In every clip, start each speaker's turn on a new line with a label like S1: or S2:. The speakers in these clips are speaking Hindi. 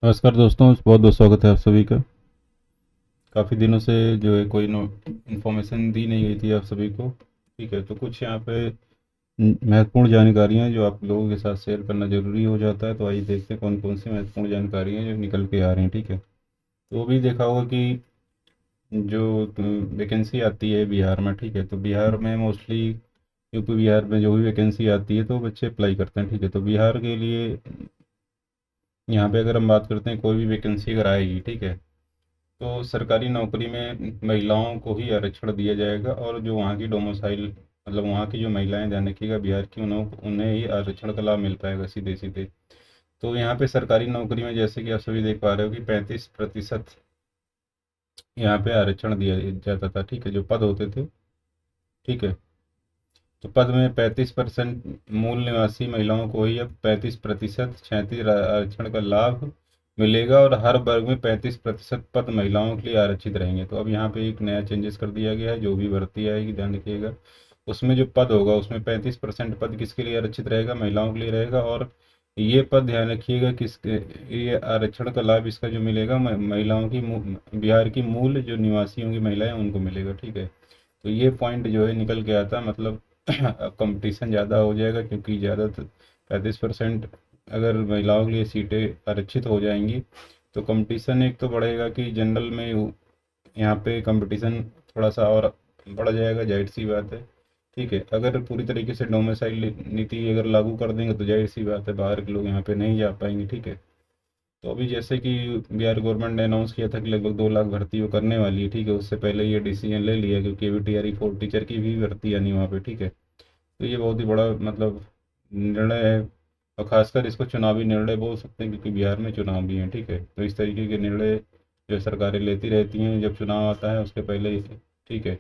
S1: नमस्कार दोस्तों, बहुत बहुत स्वागत है आप सभी का। काफ़ी दिनों से जो है कोई नो इन्फॉर्मेशन दी नहीं गई थी आप सभी को। ठीक है, तो कुछ यहाँ पे महत्वपूर्ण जानकारियाँ जो आप लोगों के साथ शेयर करना ज़रूरी हो जाता है। तो आइए देखते हैं कौन कौन सी महत्वपूर्ण जानकारियाँ जो निकल के आ रही हैं। ठीक है, तो वो भी देखा होगा कि जो वैकेंसी आती है बिहार में। ठीक है, तो बिहार में मोस्टली यूपी बिहार में जो भी वैकेंसी आती है तो बच्चे अप्लाई करते हैं। ठीक है, तो बिहार के लिए यहाँ पे अगर हम बात करते हैं, कोई भी वैकेंसी अगर आएगी, ठीक है, तो सरकारी नौकरी में महिलाओं को ही आरक्षण दिया जाएगा। और जो वहाँ की डोमिसाइल मतलब वहाँ की जो महिलाएं, ध्यान रखिएगा, बिहार की, उन्हें उन्हें ही आरक्षण का लाभ मिल पाएगा सीधे सीधे। तो यहाँ पे सरकारी नौकरी में जैसे कि आप सभी देख पा रहे हो कि 35% यहाँ पे आरक्षण दिया जाता था। ठीक है, जो पद होते थे। ठीक है, तो पद में 35% मूल निवासी महिलाओं को ही अब 35% क्षैतिज आरक्षण का लाभ मिलेगा। और हर वर्ग में 35% पद महिलाओं के लिए आरक्षित रहेंगे। तो अब यहाँ पे एक नया चेंजेस कर दिया गया है, जो भी भर्ती आएगी ध्यान रखिएगा, उसमें जो पद होगा उसमें 35% पद किसके लिए आरक्षित रहेगा, महिलाओं के लिए रहेगा। और ये पद ध्यान रखिएगा किसके, ये आरक्षण का लाभ इसका जो मिलेगा महिलाओं की बिहार की मूल जो निवासी होंगी महिलाएं उनको मिलेगा। ठीक है, तो ये पॉइंट जो है निकल के आता है। मतलब कंपटीशन ज़्यादा हो जाएगा, क्योंकि ज़्यादा 35% अगर महिलाओं के लिए सीटें आरक्षित हो जाएंगी तो कंपटीशन एक तो बढ़ेगा कि जनरल में यहाँ पे कंपटीशन थोड़ा सा और बढ़ जाएगा, जाहिर सी बात है। ठीक है, अगर पूरी तरीके से डोमिसाइल नीति अगर लागू कर देंगे तो जाहिर सी बात है बाहर के लोग यहाँ पे नहीं जा पाएंगे। ठीक है, तो अभी जैसे कि बिहार गवर्नमेंट ने अनाउंस किया था कि लगभग 2 लाख भर्ती वो करने वाली है। ठीक है, उससे पहले ये डिसीजन ले लिया, क्योंकि अभी TRE 4 टीचर की भी भर्ती आनी वहाँ पे। ठीक है, तो ये बहुत ही बड़ा मतलब निर्णय है। और खासकर इसको चुनावी निर्णय बोल सकते हैं, क्योंकि बिहार में चुनाव भी हैं। ठीक है, तो इस तरीके के निर्णय जो सरकारें लेती रहती हैं जब चुनाव आता है उसके पहले। ठीक है,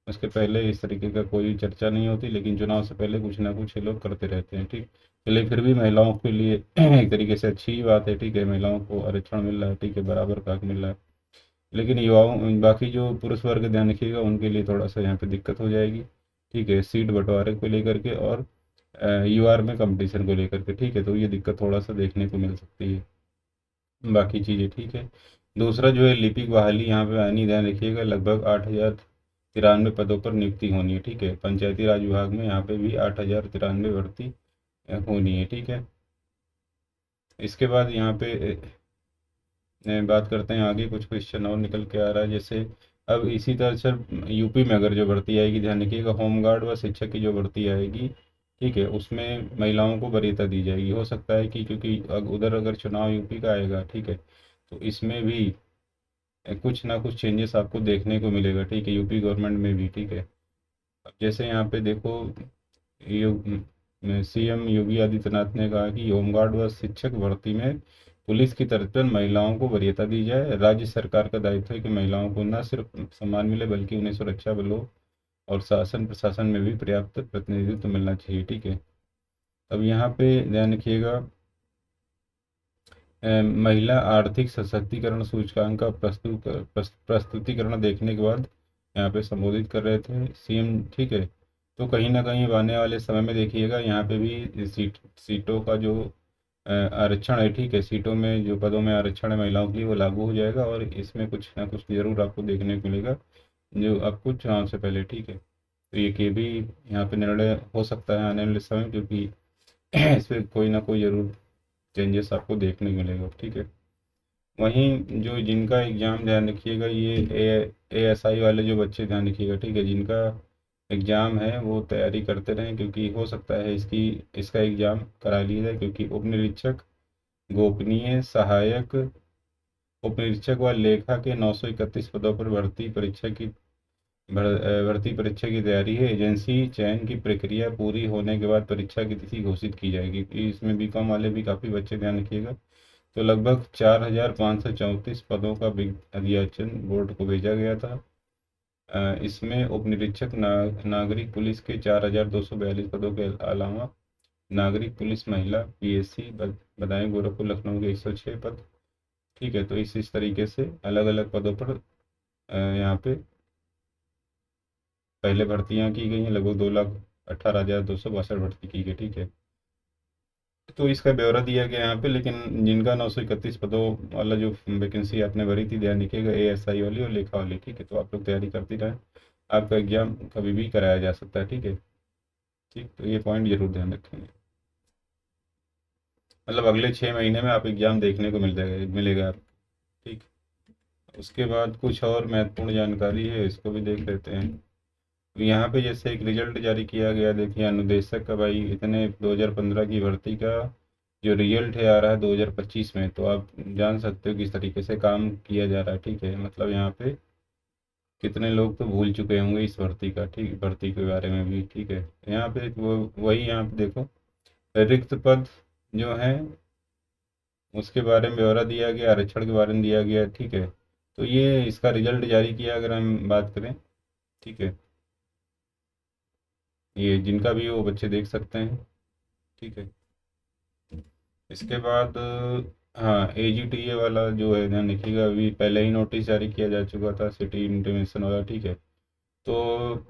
S1: उसके पहले इस तरीके का कोई चर्चा नहीं होती, लेकिन चुनाव से पहले कुछ ना कुछ ये लोग करते रहते हैं। ठीक, चलिए फिर भी महिलाओं के लिए एक तरीके से अच्छी ही बात है। ठीक है, महिलाओं को आरक्षण मिल रहा है। ठीक है, बराबर का हक मिल रहा है। लेकिन युवाओं, बाकी जो पुरुष वर्ग, ध्यान रखिएगा, उनके लिए थोड़ा सा यहाँ पे दिक्कत हो जाएगी। ठीक है, सीट बंटवारे को लेकर के और UR में कंपटीशन को लेकर के। ठीक है, तो ये दिक्कत थोड़ा सा देखने को मिल सकती है, बाकी चीज़ें ठीक है। दूसरा जो है लिपिक बहाली यहाँ पे आनी, ध्यान रखिएगा, लगभग 8,093 पदों पर नियुक्ति होनी है। ठीक है, पंचायती राज विभाग में यहाँ पे भी 8,093 भर्ती होनी है। ठीक है, इसके बाद यहाँ पे बात करते हैं आगे। कुछ क्वेश्चन और निकल के आ रहा है, जैसे अब इसी तरह से यूपी में अगर जो भर्ती आएगी, ध्यान रखिएगा, होमगार्ड व शिक्षक की जो भर्ती आएगी, ठीक है, उसमें महिलाओं को वरीयता दी जाएगी। हो सकता है कि क्योंकि उधर अगर चुनाव यूपी का आएगा, ठीक है, तो इसमें भी कुछ ना कुछ चेंजेस आपको देखने को मिलेगा। ठीक है, यूपी गवर्नमेंट में भी। ठीक है, अब जैसे यहाँ पे देखो, CM योगी आदित्यनाथ ने कहा कि होमगार्ड व शिक्षक भर्ती में पुलिस की तर्ज पर महिलाओं को वरीयता दी जाए। राज्य सरकार का दायित्व है कि महिलाओं को न सिर्फ सम्मान मिले बल्कि उन्हें सुरक्षा बलों और शासन प्रशासन में भी पर्याप्त प्रतिनिधित्व मिलना चाहिए। ठीक है, अब यहाँ पे ध्यान रखिएगा, महिला आर्थिक सशक्तिकरण सूचकांक का प्रस्तुतिकरण देखने के बाद यहाँ पे संबोधित कर रहे थे CM। ठीक है, तो कहीं ना कहीं आने वाले समय में देखिएगा यहाँ पे भी सीटों का जो आरक्षण है, ठीक है, सीटों में जो पदों में आरक्षण है महिलाओं के लिए, वो लागू हो जाएगा। और इसमें कुछ ना कुछ जरूर आपको देखने को मिलेगा जो आपको चुनाव से पहले। ठीक है, तो ये कि भी यहाँ पे निर्णय हो सकता है आने वाले समय, क्योंकि इसमें कोई ना कोई जरूर चेंजेस आपको देखने को मिलेगा। ठीक है, वहीं जो जिनका एग्ज़ाम, ध्यान रखिएगा, ये ASI वाले जो बच्चे, ध्यान रखिएगा, ठीक है, जिनका एग्ज़ाम है वो तैयारी करते रहें, क्योंकि हो सकता है इसका एग्ज़ाम करा लिया जाए। क्योंकि उप निरीक्षक, गोपनीय सहायक, उप निरीक्षक व लेखा के 931 पदों पर भर्ती परीक्षा की तैयारी है। एजेंसी चयन की प्रक्रिया पूरी होने के बाद परीक्षा की तिथि घोषित की जाएगी। इसमें BCom वाले भी काफ़ी बच्चे, ध्यान रखिएगा। तो लगभग 4,534 पदों का अभियाचन बोर्ड को भेजा गया था। इसमें उप निरीक्षक नागरिक पुलिस के 4,242 पदों के अलावा नागरिक पुलिस महिला PSC बदायूं गोरखपुर लखनऊ के 106 पद। ठीक है, तो इस तरीके से अलग अलग पदों पर यहाँ पे पहले भर्तियां की गई हैं। लगभग 2,18,262 भर्ती की गई। ठीक है, तो इसका ब्यौरा दिया गया यहाँ पे, लेकिन जिनका 931 पदों वाला जो वैकेंसी आपने भरी थी, ध्यान रखिएगा, एएसआई वाली और लेखा वाली, ठीक है। तो आप लोग तैयारी करती रहें, आपका एग्जाम कभी भी कराया जा सकता है, ठीक है। ठीक, तो ये पॉइंट जरूर ध्यान रखेंगे। मतलब अगले 6 महीने में आप एग्जाम देखने को मिलेगा आप, ठीक। उसके बाद कुछ और महत्वपूर्ण जानकारी है, इसको भी देख लेते हैं। तो यहाँ पे जैसे एक रिजल्ट जारी किया गया, देखिए अनुदेशक का भाई इतने 2015 की भर्ती का जो रिजल्ट है आ रहा है 2025 में, तो आप जान सकते हो किस तरीके से काम किया जा रहा है, ठीक है। मतलब यहाँ पे कितने लोग तो भूल चुके होंगे इस भर्ती का, ठीक, भर्ती के बारे में भी, ठीक है। यहाँ पे वो वही यहाँ पे देखो, रिक्त पद जो है उसके बारे में ब्यौरा दिया गया, आरक्षण के बारे में दिया गया, ठीक है। तो ये इसका रिजल्ट जारी किया अगर हम बात करें, ठीक है, ये जिनका भी वो बच्चे देख सकते हैं, ठीक है। इसके बाद हाँ, एजीटीए वाला जो है ध्यान रखिएगा, अभी पहले ही नोटिस जारी किया जा चुका था, सिटी इंटीमेशन वाला, ठीक है। तो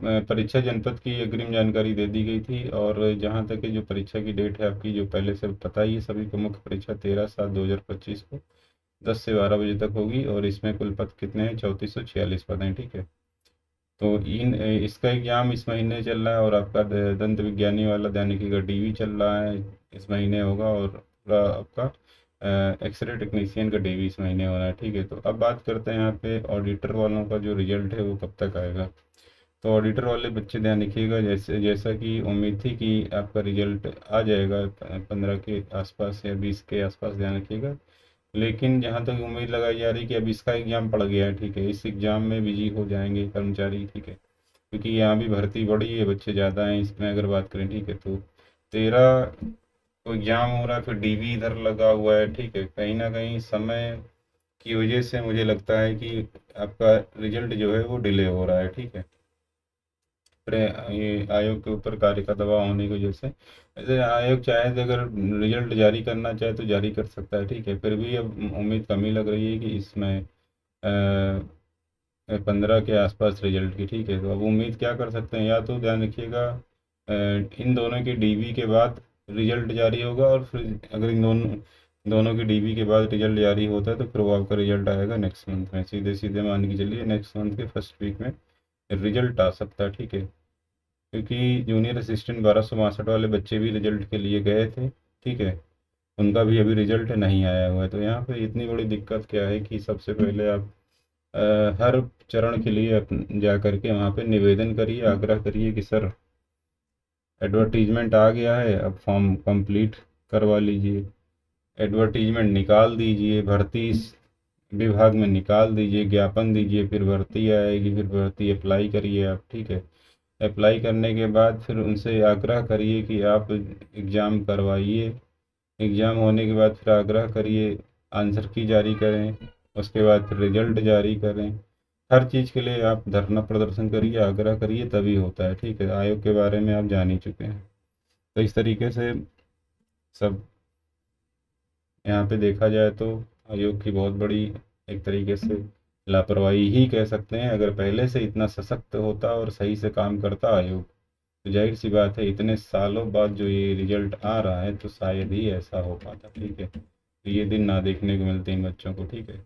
S1: परीक्षा जनपद की अग्रिम जानकारी दे दी गई थी, और जहाँ तक कि जो परीक्षा की डेट है आपकी, जो पहले से पता ही है सभी को, मुख्य परीक्षा 13/7/2025 को 10 से 12 बजे तक होगी, और इसमें कुल पद कितने हैं, 3446 पद हैं, ठीक है। तो इसका एग्जाम इस महीने चल रहा है, और आपका दंत विज्ञानी वाला ध्यान रखिएगा डीवी चल रहा है, इस महीने होगा, और पूरा आपका एक्सरे टेक्नीशियन का डीवी इस महीने हो रहा है, ठीक है। तो अब बात करते हैं यहाँ पे ऑडिटर वालों का जो रिजल्ट है वो कब तक आएगा। तो ऑडिटर वाले बच्चे ध्यान रखिएगा, जैसे जैसा कि उम्मीद थी कि आपका रिजल्ट आ जाएगा 15 के आसपास या 20 के आसपास, ध्यान रखिएगा। लेकिन जहाँ तक उम्मीद लगाई जा रही है कि अब इसका एग्ज़ाम पड़ गया है, ठीक है, इस एग्ज़ाम में बिजी हो जाएंगे कर्मचारी, ठीक है, क्योंकि यहाँ भी भर्ती बढ़ी है, बच्चे ज़्यादा हैं इसमें अगर बात करें, ठीक है। तो 13 को एग्ज़ाम हो रहा है, फिर डीवी इधर लगा हुआ है, ठीक है। कहीं ना कहीं समय की वजह से मुझे लगता है कि आपका रिजल्ट जो है वो डिले हो रहा है, ठीक है। ये आयोग के ऊपर कार्य का दबाव होने की वजह से, ऐसे आयोग चाहे तो अगर रिजल्ट जारी करना चाहे तो जारी कर सकता है, ठीक है। फिर भी अब उम्मीद कम ही लग रही है कि इसमें 15 के आसपास रिजल्ट की, ठीक है। तो अब उम्मीद क्या कर सकते हैं, या तो ध्यान रखिएगा इन दोनों के डीबी के बाद रिजल्ट जारी होगा, और फिर अगर इन दोनों की डीबी के बाद रिजल्ट जारी होता है तो फिर वो आपका रिजल्ट आएगा नेक्स्ट मंथ में, सीधे सीधे मान के चलिए नेक्स्ट मंथ के फर्स्ट वीक में रिजल्ट आ सकता है, ठीक है। क्योंकि जूनियर असिस्टेंट 1262 वाले बच्चे भी रिजल्ट के लिए गए थे, ठीक है, उनका भी अभी रिजल्ट नहीं आया हुआ है। तो यहाँ पे इतनी बड़ी दिक्कत क्या है कि सबसे पहले आप हर चरण के लिए जा करके वहाँ पे निवेदन करिए, आग्रह करिए कि सर एडवर्टीजमेंट आ गया है, अब फॉर्म कंप्लीट करवा लीजिए, एडवर्टीजमेंट निकाल दीजिए, भर्ती इस विभाग में निकाल दीजिए, ज्ञापन दीजिए, फिर भर्ती आएगी, फिर भर्ती अप्लाई करिए आप, ठीक है। अप्लाई करने के बाद फिर उनसे आग्रह करिए कि आप एग्ज़ाम करवाइए, एग्ज़ाम होने के बाद फिर आग्रह करिए आंसर की जारी करें, उसके बाद फिर रिजल्ट जारी करें। हर चीज़ के लिए आप धरना प्रदर्शन करिए, आग्रह करिए, तभी होता है, ठीक है। आयोग के बारे में आप जान ही चुके हैं। तो इस तरीके से सब यहाँ पे देखा जाए तो आयोग की बहुत बड़ी एक तरीके से लापरवाही ही कह सकते हैं। अगर पहले से इतना सशक्त होता और सही से काम करता आयोग, तो जाहिर सी बात है इतने सालों बाद जो ये रिजल्ट आ रहा है तो शायद ही ऐसा हो पाता, ठीक है। तो ये दिन ना देखने को मिलते इन बच्चों को, ठीक है।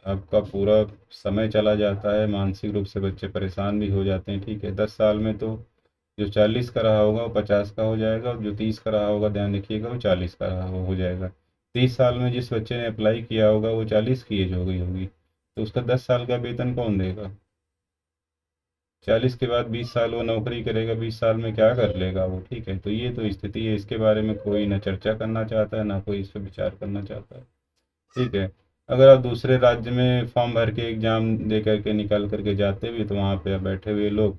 S1: आपका पूरा समय चला जाता है, मानसिक रूप से बच्चे परेशान भी हो जाते हैं, ठीक है। 10 साल में तो जो 40 का रहा होगा वो 50 का हो जाएगा, और जो 30 का रहा होगा ध्यान रखिएगा वो 40 का रहा हो जाएगा। 30 साल में जिस बच्चे ने अप्लाई किया होगा वो 40 की एज हो गई होगी, तो उसका 10 साल का वेतन कौन देगा। 40 के बाद 20 साल वो नौकरी करेगा, 20 साल में क्या कर लेगा वो, ठीक है। तो ये तो स्थिति है, इसके बारे में कोई ना चर्चा करना चाहता है, ना कोई इस पर विचार करना चाहता है, ठीक है। अगर आप दूसरे राज्य में फॉर्म भर के एग्ज़ाम दे करके निकल करके जाते भी, तो वहाँ पे आप बैठे हुए लोग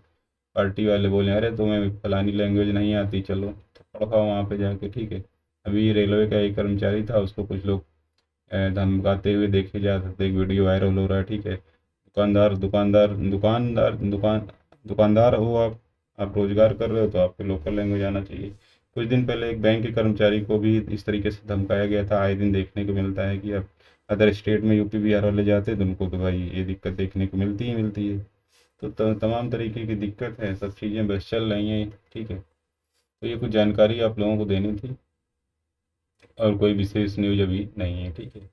S1: पार्टी वाले बोले अरे तुम्हें फलानी लैंग्वेज नहीं आती, चलो थप्पड़ खाओ वहाँ पे जाके, ठीक है। अभी रेलवे का एक कर्मचारी था, उसको कुछ लोग धमकाते हुए देखे जा सकते, एक वीडियो वायरल हो रहा है, ठीक है। दुकानदार हो आप रोजगार कर रहे हो तो आपको लोकल लैंग्वेज आना चाहिए। कुछ दिन पहले एक बैंक के कर्मचारी को भी इस तरीके से धमकाया गया था। आए दिन देखने को मिलता है कि अब अदर स्टेट में यूपी बिहार वाले जाते हैं तो उनको तो भाई ये दिक्कत देखने को मिलती ही मिलती है। तो तमाम तरीके की दिक्कत है, सब चीज़ें बस चल रही हैं, ठीक है। तो ये कुछ जानकारी आप लोगों को देनी थी। और कोई विशेष न्यूज अभी नहीं है, ठीक है।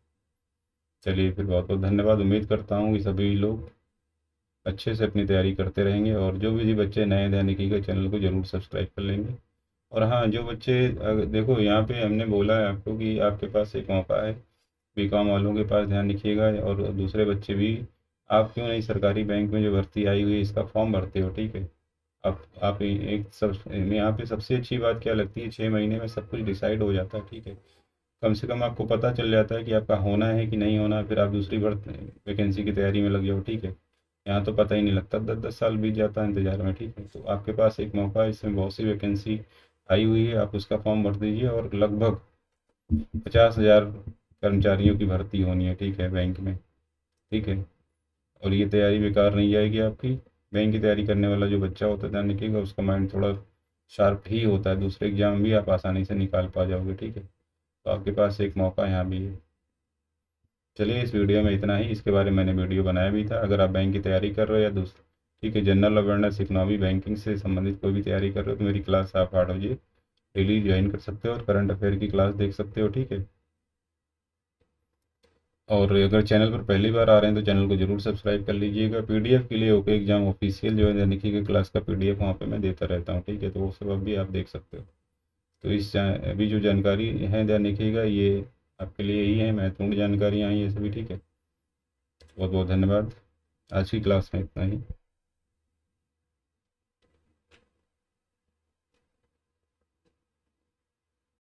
S1: चलिए फिर बहुत बहुत धन्यवाद। उम्मीद करता हूँ कि सभी लोग अच्छे से अपनी तैयारी करते रहेंगे, और जो भी बच्चे नए दैनिकी के चैनल को ज़रूर सब्सक्राइब कर लेंगे। और हाँ, जो बच्चे देखो यहाँ पे हमने बोला है आपको कि आपके पास एक मौका है, बीकॉम वालों के पास ध्यान रखिएगा, और दूसरे बच्चे भी। आप क्यों नहीं सरकारी बैंक में जो भर्ती आई हुई है इसका फॉर्म भरते हो, ठीक है। आप एक सब यहाँ पे सबसे अच्छी बात क्या लगती है, 6 महीने में सब कुछ डिसाइड हो जाता है, ठीक है। कम से कम आपको पता चल जाता है कि आपका होना है कि नहीं होना, फिर आप दूसरी भर्ती वैकेंसी की तैयारी में लग जाओ, ठीक है। यहाँ तो पता ही नहीं लगता, 10-10 साल बीत जाता है इंतजार में, ठीक है। तो आपके पास एक मौका है, इसमें बहुत सी वैकेंसी आई हुई है, आप उसका फॉर्म भर दीजिए, और लगभग 50,000 कर्मचारियों की भर्ती होनी है, ठीक है, बैंक में, ठीक है। और ये तैयारी बेकार नहीं जाएगी आपकी। बैंक की तैयारी करने वाला जो बच्चा होता है, ध्यान रखिएगा, उसका माइंड थोड़ा शार्प ही होता है, दूसरे एग्जाम भी आप आसानी से निकाल पा जाओगे, ठीक है। तो आपके पास एक मौका यहाँ भी है। चलिए, इस वीडियो में इतना ही। इसके बारे में मैंने वीडियो बनाया भी था। अगर आप बैंक की तैयारी कर रहे हो या दूसरी, ठीक है, जनरल अवेयरनेस, इकोनॉमी, बैंकिंग से संबंधित कोई भी तैयारी कर रहे हो, तो मेरी क्लास आप 8 बजे डेली ज्वाइन कर सकते हो, और करंट अफेयर की क्लास देख सकते हो, ठीक है। और अगर चैनल पर पहली बार आ रहे हैं तो चैनल को जरूर सब्सक्राइब कर लीजिएगा। पीडीएफ के लिए ओके एग्जाम ऑफिशियल जो है दैनिकी की क्लास का पीडीएफ वहाँ पे मैं देता रहता हूँ, ठीक है। तो वो सब अब भी आप देख सकते हो। तो अभी जो जानकारी है दैनिकी का, ये आपके लिए यही है, महत्वपूर्ण जानकारियाँ आई हैं सभी, ठीक है। बहुत बहुत धन्यवाद। आज की क्लास में इतना ही।